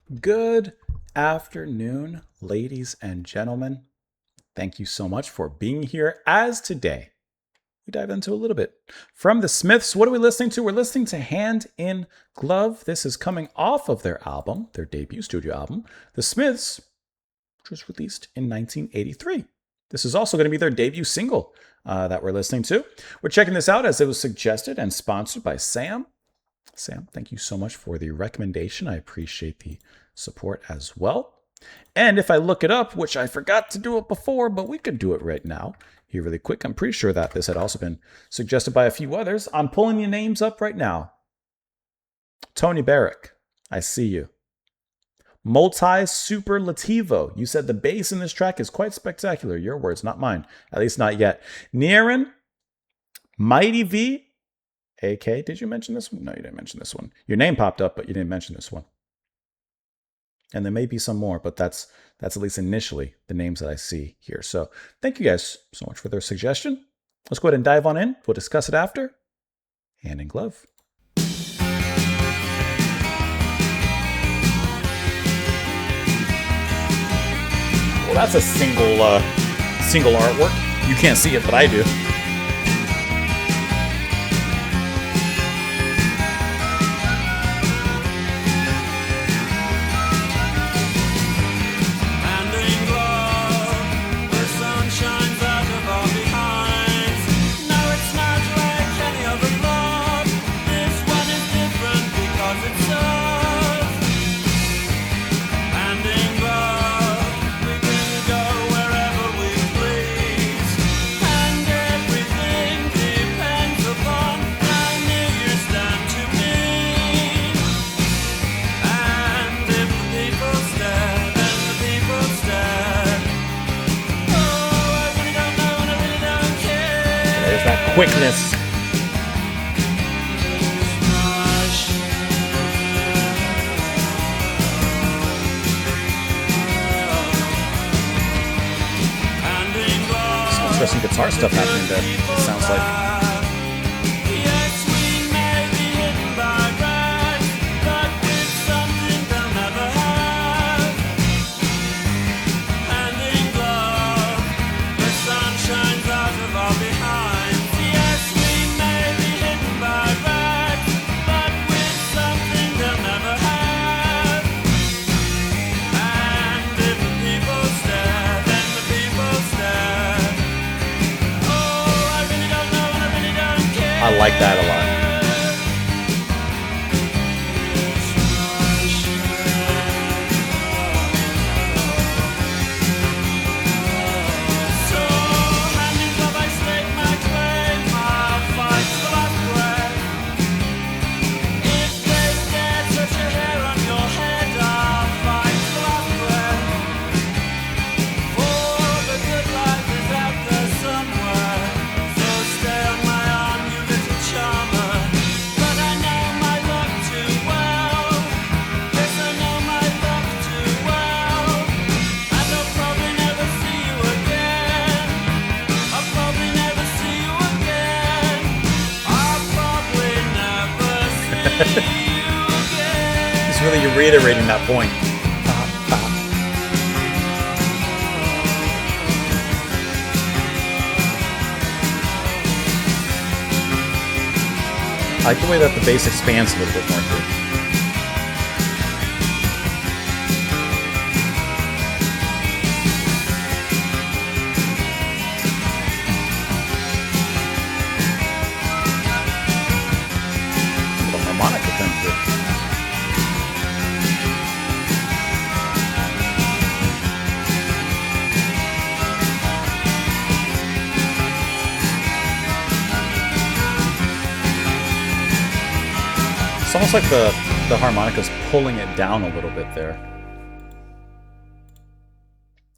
Good afternoon, ladies and gentlemen. Thank you so much for being here. As today, we dive into a little bit from the Smiths. What are we listening to? We're listening to Hand in Glove. This is coming off of their album, their debut studio album, The Smiths, which was released in 1983. This is also going to be their debut single that we're listening to. We're checking this out as it was suggested and sponsored by Sam. Sam, thank you so much for the recommendation. I appreciate the support as well. And if I look it up, which I forgot to do it before, but we could do it right now here really quick. I'm pretty sure that this had also been suggested by a few others. I'm pulling your names up right now. Tony Barrick, I see you. Multi Superlativo, you said the bass in this track is quite spectacular. Your words, not mine. At least not yet. Nieran, Mighty V, AK, did you mention this one? No, you didn't mention this one. Your name popped up, but you didn't mention this one. And there may be some more, but that's at least initially the names that I see here. So thank you guys so much for their suggestion. Let's go ahead and dive on in. We'll discuss it after. Hand in Glove. Well, that's a single artwork. You can't see it, but I do. Quickness. Some interesting guitar stuff happening there, it sounds like. I like that a lot. He's really reiterating that point. I like the way that the bass expands a little bit more here. It's almost like the harmonica's pulling it down a little bit there.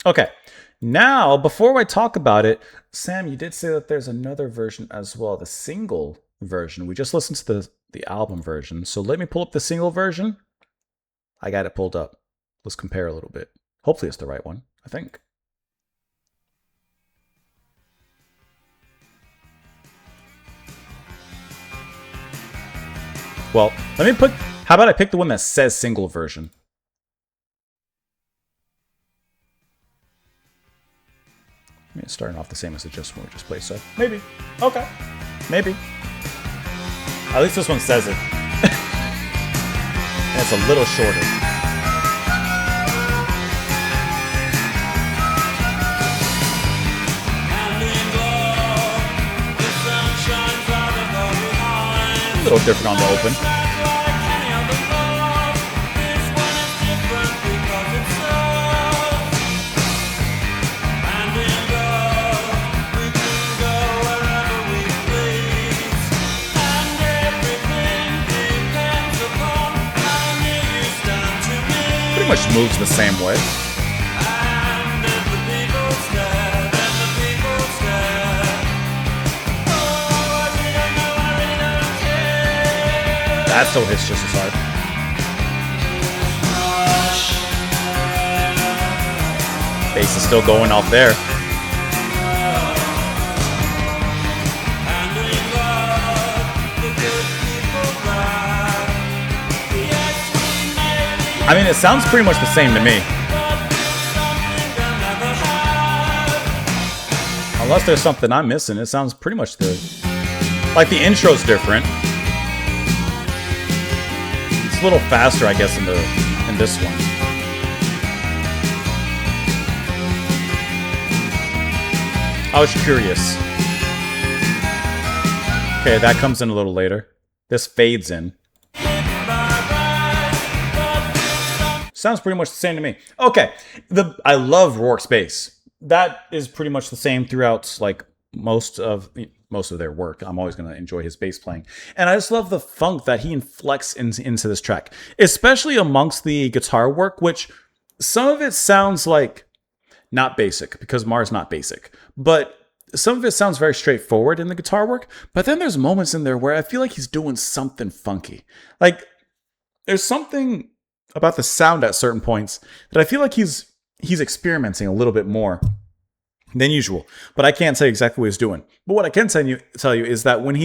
Okay, now before I talk about it, Sam, you did say that there's another version as well, the single version. We just listened to the album version, so let me pull up the single version. I got it pulled up. Let's compare a little bit. Hopefully it's the right one, I think. Well, let me put... How about I pick the one that says single version? I mean, it's starting off the same as the just one we just played, so maybe. Okay. Maybe. At least this one says it. And it's a little shorter. A little different on the open. Pretty much moves the same way. That still hits just as hard. Bass is still going out there. I mean, it sounds pretty much the same to me. Unless there's something I'm missing, it sounds pretty much like the intro's different. It's a little faster, I guess, in this one. I was curious. Okay, that comes in a little later. This fades in. Sounds pretty much the same to me. Okay, I love Rourke's bass. That is pretty much the same throughout like most of their work. I'm always going to enjoy his bass playing. And I just love the funk that he inflects into this track, especially amongst the guitar work, which some of it sounds like not basic, because Mars not basic, but some of it sounds very straightforward in the guitar work. But then there's moments in there where I feel like he's doing something funky. Like there's something about the sound at certain points that I feel like he's experimenting a little bit more than usual. But I can't say exactly what he's doing. But what I can tell you is that when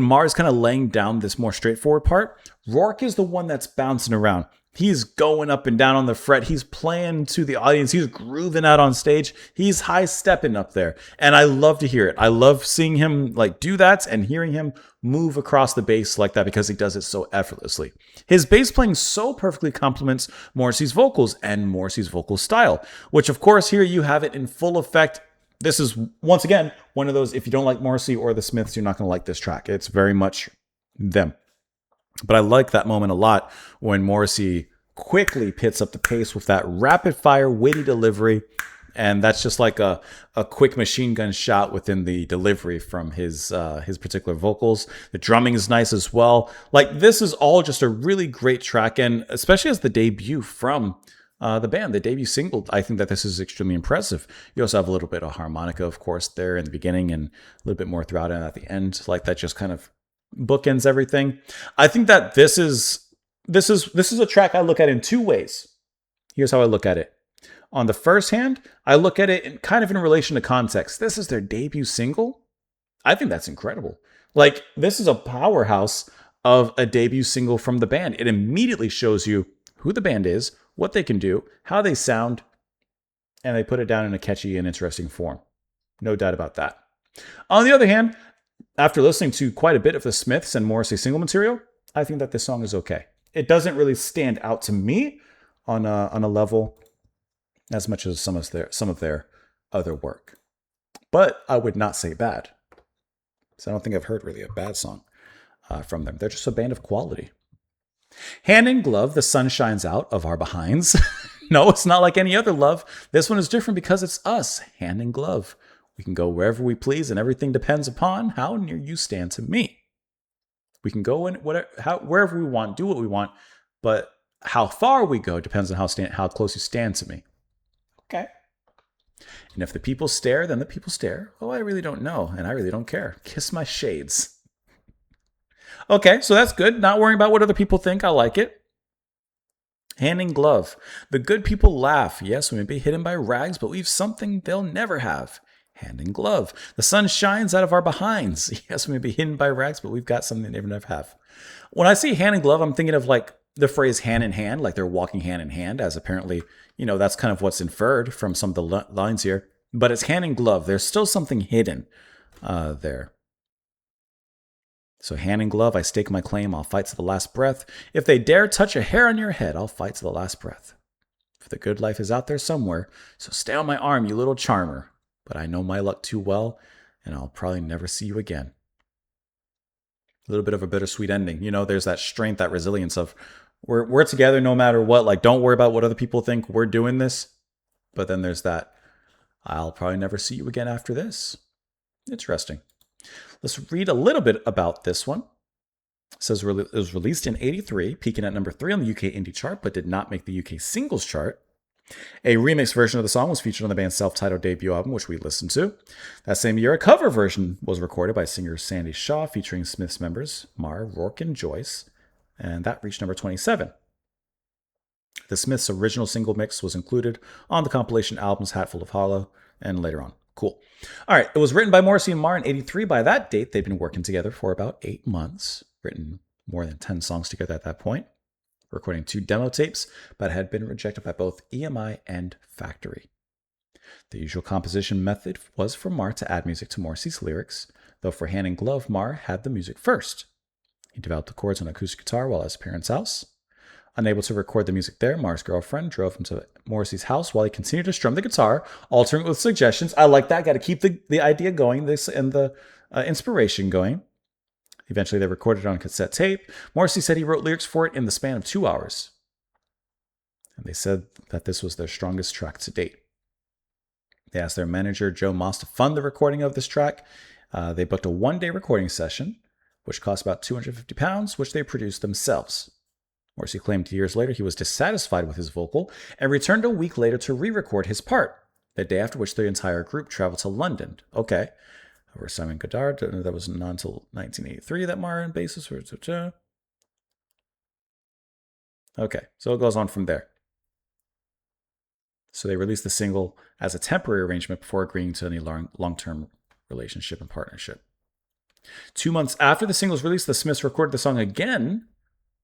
Mars kind of laying down this more straightforward part, Rourke is the one that's bouncing around. He's going up and down on the fret. He's playing to the audience. He's grooving out on stage. He's high stepping up there. And I love to hear it. I love seeing him like do that and hearing him move across the bass like that because he does it so effortlessly. His bass playing so perfectly complements Morrissey's vocals and Morrissey's vocal style, which of course here you have it in full effect. This is once again one of those, if you don't like Morrissey or the Smiths, you're not going to like this track. It's very much them. But I like that moment a lot when Morrissey quickly picks up the pace with that rapid fire, witty delivery. And that's just like a quick machine gun shot within the delivery from his particular vocals. The drumming is nice as well. Like this is all just a really great track. And especially as the debut from the band, the debut single, I think that this is extremely impressive. You also have a little bit of harmonica, of course, there in the beginning and a little bit more throughout and at the end. Like that just kind of bookends everything. I think that this is a track I look at in two ways. Here's how I look at it. On the first hand, I look at it kind of in relation to context. This is their debut single. I think that's incredible. Like this is a powerhouse of a debut single from the band. It immediately shows you who the band is, what they can do, how they sound, and they put it down in a catchy and interesting form. No doubt about that. On the other hand, after listening to quite a bit of the Smiths and Morrissey single material, I think that this song is okay. It doesn't really stand out to me on a level as much as some of their other work. But I would not say bad. So I don't think I've heard really a bad song from them. They're just a band of quality. Hand in Glove, The Sun Shines Out of Our Behinds. No, it's not like any other love. This one is different because it's us, hand in glove. We can go wherever we please, and everything depends upon how near you stand to me. We can go in wherever we want, do what we want, but how far we go depends on how close you stand to me. Okay. And if the people stare, then the people stare. Oh, I really don't know, and I really don't care. Kiss my shades. Okay, so that's good. Not worrying about what other people think. I like it. Hand in Glove. The good people laugh. Yes, we may be hidden by rags, but we've something they'll never have. Hand in Glove. The sun shines out of our behinds. Yes, we may be hidden by rags, but we've got something they never have. When I see hand in glove, I'm thinking of like the phrase hand in hand, like they're walking hand in hand, as apparently, that's kind of what's inferred from some of the lines here. but it's hand in glove. There's still something hidden there. So hand in glove, I stake my claim, I'll fight to the last breath. If they dare touch a hair on your head, I'll fight to the last breath. For the good life is out there somewhere, so stay on my arm, you little charmer. But I know my luck too well, and I'll probably never see you again. A little bit of a bittersweet ending. You know, there's that strength, that resilience of we're together no matter what. Like, don't worry about what other people think. We're doing this. But then there's that, I'll probably never see you again after this. Interesting. Let's read a little bit about this one. It says it was released in '83, peaking at number 3 on the UK indie chart, but did not make the UK singles chart. A remix version of the song was featured on the band's self-titled debut album, which we listened to. That same year, a cover version was recorded by singer Sandy Shaw, featuring Smiths members Marr, Rourke, and Joyce, and that reached number 27. The Smiths' original single mix was included on the compilation albums Hatful of Hollow and later on. Cool. All right. It was written by Morrissey and Marr in '83. By that date, they'd been working together for about 8 months, written more than 10 songs together at that point, recording 2 demo tapes, but had been rejected by both EMI and Factory. The usual composition method was for Marr to add music to Morrissey's lyrics, though for Hand in Glove, Marr had the music first. He developed the chords on acoustic guitar while at his parents' house. Unable to record the music there, Marr's girlfriend drove him to Morrissey's house while he continued to strum the guitar, altering with suggestions. I like that. Got to keep the idea going, this and the inspiration going. Eventually, they recorded it on cassette tape. Morrissey said he wrote lyrics for it in the span of 2 hours. And they said that this was their strongest track to date. They asked their manager, Joe Moss, to fund the recording of this track. They booked a 1-day recording session, which cost about £250, which they produced themselves. Morrissey claimed years later he was dissatisfied with his vocal and returned a week later to re-record his part, the day after which the entire group traveled to London. Okay. Over Simon Goddard, that was not until 1983 that Marr and bassist were... Okay, so it goes on from there. So they released the single as a temporary arrangement before agreeing to any long-term relationship and partnership. 2 months after the single was released, the Smiths recorded the song again.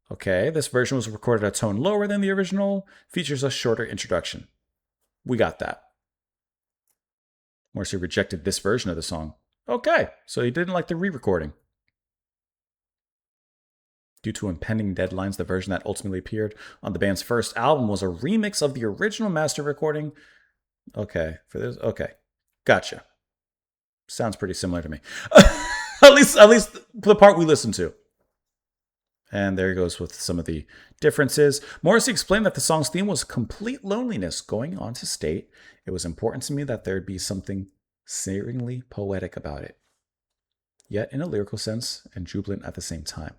Okay, this version was recorded a tone lower than the original, features a shorter introduction. We got that. Morrissey rejected this version of the song. Okay, so he didn't like the re-recording. Due to impending deadlines, the version that ultimately appeared on the band's first album was a remix of the original master recording. Okay, for this, okay, gotcha. Sounds pretty similar to me. at least the part we listened to. And there he goes with some of the differences. Morrissey explained that the song's theme was complete loneliness, going on to state, "It was important to me that there'd be something searingly poetic about it, yet in a lyrical sense and jubilant at the same time."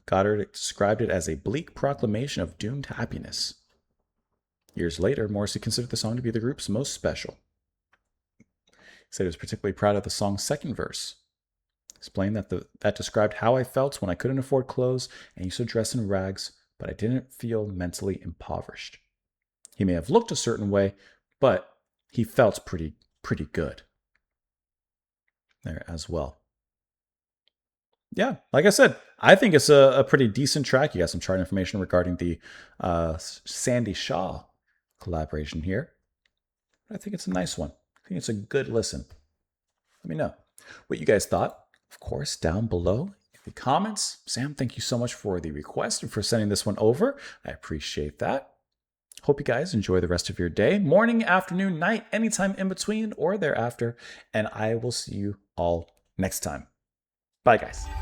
Goddard described it as a bleak proclamation of doomed happiness. Years later, Morrissey considered the song to be the group's most special. He said he was particularly proud of the song's second verse. Explained that described how I felt when I couldn't afford clothes and used to dress in rags, but I didn't feel mentally impoverished. He may have looked a certain way, but he felt pretty good there as well. Yeah, like I said, I think it's a pretty decent track. You got some chart information regarding the Sandy Shaw collaboration here. I think it's a nice one. I think it's a good listen. Let me know what you guys thought. Of course, down below in the comments. Sam, thank you so much for the request and for sending this one over. I appreciate that. Hope you guys enjoy the rest of your day, morning, afternoon, night, anytime in between or thereafter. And I will see you all next time. Bye, guys.